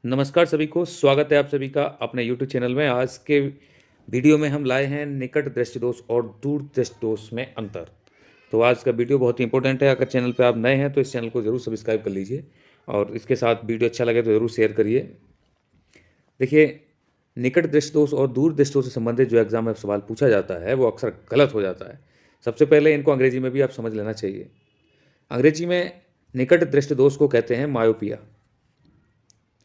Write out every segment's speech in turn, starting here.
नमस्कार सभी को, स्वागत है आप सभी का अपने YouTube चैनल में। आज के वीडियो में हम लाए हैं निकट दृष्टि दोष और दूर दृष्टि दोष में अंतर। तो आज का वीडियो बहुत ही इंपॉर्टेंट है। अगर चैनल पे आप नए हैं तो इस चैनल को ज़रूर सब्सक्राइब कर लीजिए और इसके साथ वीडियो अच्छा लगे तो ज़रूर शेयर करिए। देखिए, निकट दृष्टि दोष और दूर दृष्टि दोष से संबंधित जो एग्जाम में सवाल पूछा जाता है वो अक्सर गलत हो जाता है। सबसे पहले इनको अंग्रेजी में भी आप समझ लेना चाहिए। अंग्रेजी में निकट दृष्टि दोष को कहते हैं मायोपिया।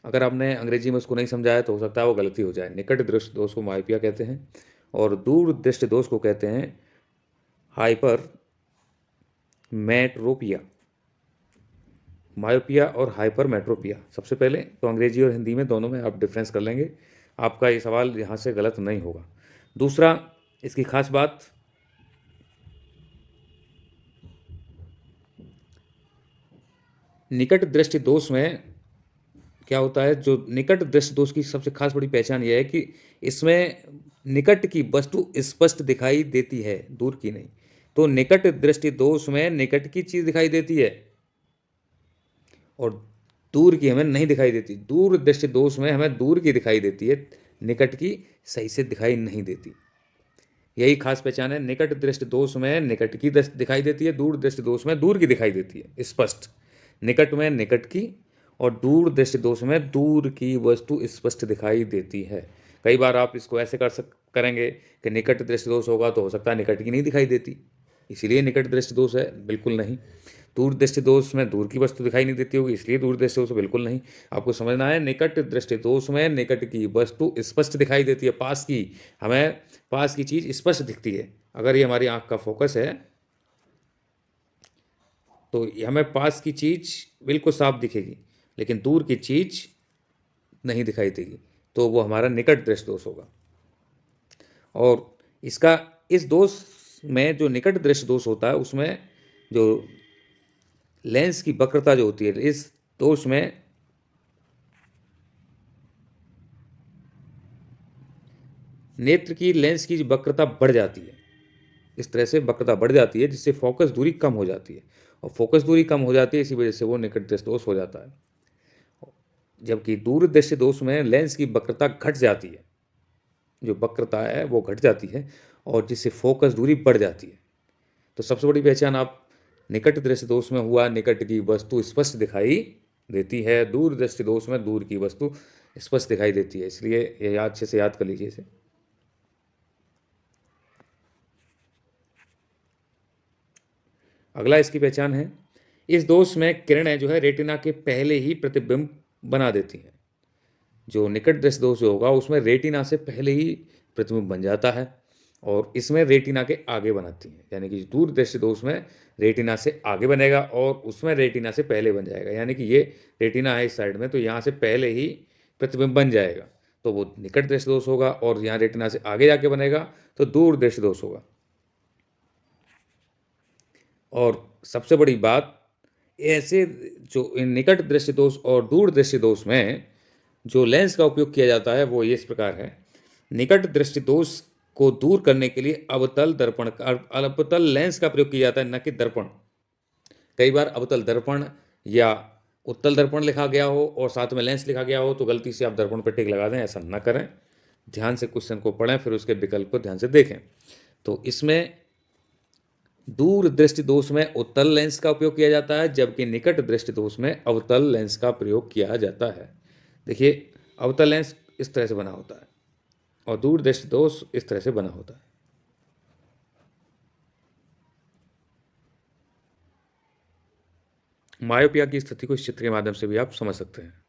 अगर आपने अंग्रेजी में उसको नहीं समझा है तो हो सकता है वो गलती हो जाए। निकट दृष्टि दोष को मायोपिया कहते हैं और दूर दृष्टि दोष को कहते हैं हाइपर मेट्रोपिया। मायोपिया और हाइपर मेट्रोपिया। सबसे पहले तो अंग्रेजी और हिंदी में दोनों में आप डिफरेंस कर लेंगे, आपका ये सवाल यहाँ से गलत नहीं होगा। दूसरा, इसकी खास बात, निकट दृष्टि दोष में क्या होता है, जो निकट दृष्टि दोष की सबसे खास बड़ी पहचान यह है कि इसमें निकट की वस्तु स्पष्ट दिखाई देती है, दूर की नहीं। तो निकट दृष्टि दोष में निकट की चीज दिखाई देती है और दूर की हमें नहीं दिखाई देती। दूर दृष्टि दोष में हमें दूर की दिखाई देती है, निकट की सही से दिखाई नहीं देती। यही खास पहचान है। निकट दृष्टि दोष में निकट की दिखाई देती है, दूर दृष्टि दोष में दूर की दिखाई देती है स्पष्ट। निकट में निकट की और दूर दृष्टि दोष में दूर की वस्तु स्पष्ट दिखाई देती है। कई बार आप इसको ऐसे करेंगे कि निकट दृष्टि दोष होगा तो हो सकता है निकट की नहीं दिखाई देती, इसीलिए निकट दृष्टि दोष है, बिल्कुल नहीं। दूर दृष्टि दोष में दूर की वस्तु दिखाई नहीं देती होगी, इसलिए दूर दृष्टि दोष बिल्कुल नहीं। आपको समझना है, निकट दृष्टि दोष में निकट की वस्तु स्पष्ट दिखाई देती है, पास की, हमें पास की चीज स्पष्ट दिखती है। अगर ये हमारी आंख का फोकस है तो हमें पास की चीज बिल्कुल साफ दिखेगी, लेकिन दूर की चीज नहीं दिखाई देगी, तो वो हमारा निकट दृष्टि दोष होगा। और इसका, इस दोष में जो निकट दृष्टि दोष होता है उसमें जो लेंस की वक्रता जो होती है, इस दोष में नेत्र की लेंस की वक्रता बढ़ जाती है। इस तरह से वक्रता बढ़ जाती है जिससे फोकस दूरी कम हो जाती है, और फोकस दूरी कम हो जाती है, इसी वजह से वो निकट दृष्टि दोष हो जाता है। जबकि दूर दृष्टि दोष में लेंस की वक्रता घट जाती है, जो वक्रता है वो घट जाती है और जिससे फोकस दूरी बढ़ जाती है। तो सबसे बड़ी पहचान आप निकट दृष्टि दोष में हुआ, निकट की वस्तु स्पष्ट दिखाई देती है, दूर दृष्टि दोष में दूर की वस्तु स्पष्ट दिखाई देती है। इसलिए ये अच्छे से याद कर लीजिए इसे। अगला इसकी पहचान है, इस दोष में किरणें जो है रेटिना के पहले ही प्रतिबिंब बना देती हैं। जो निकट दृष्टि दोष होगा उसमें रेटिना से पहले ही प्रतिबिंब बन जाता है और इसमें रेटिना के आगे बनाती है। यानी कि दूर दृष्टि दोष में रेटिना से आगे बनेगा और उसमें रेटिना से पहले बन जाएगा। यानी कि ये रेटिना है इस साइड में, तो यहाँ से पहले ही प्रतिबिंब बन जाएगा, तो वो निकट दृष्टि दोष होगा। और यहाँ रेटिना से आगे जाके बनेगा तो दूर दृष्टि दोष होगा। और सबसे बड़ी बात, ऐसे जो निकट दृष्टि दोष और दूर दृष्टि दोष में जो लेंस का उपयोग किया जाता है वो ये इस प्रकार है। निकट दृष्टि दोष को दूर करने के लिए अवतल दर्पण का, अवतल लेंस का प्रयोग किया जाता है, न कि दर्पण। कई बार अवतल दर्पण या उत्तल दर्पण लिखा गया हो और साथ में लेंस लिखा गया हो तो गलती से आप दर्पण पर टिक लगा दें, ऐसा न करें। ध्यान से क्वेश्चन को पढ़ें, फिर उसके विकल्प को ध्यान से देखें। तो इसमें दूर दृष्टि दोष में उत्तल लेंस का उपयोग किया जाता है, जबकि निकट दृष्टि दोष में अवतल लेंस का प्रयोग किया जाता है। देखिए, अवतल लेंस इस तरह से बना होता है और दूर दृष्टि दोष इस तरह से बना होता है। मायोपिया की स्थिति को इस चित्र के माध्यम से भी आप समझ सकते हैं।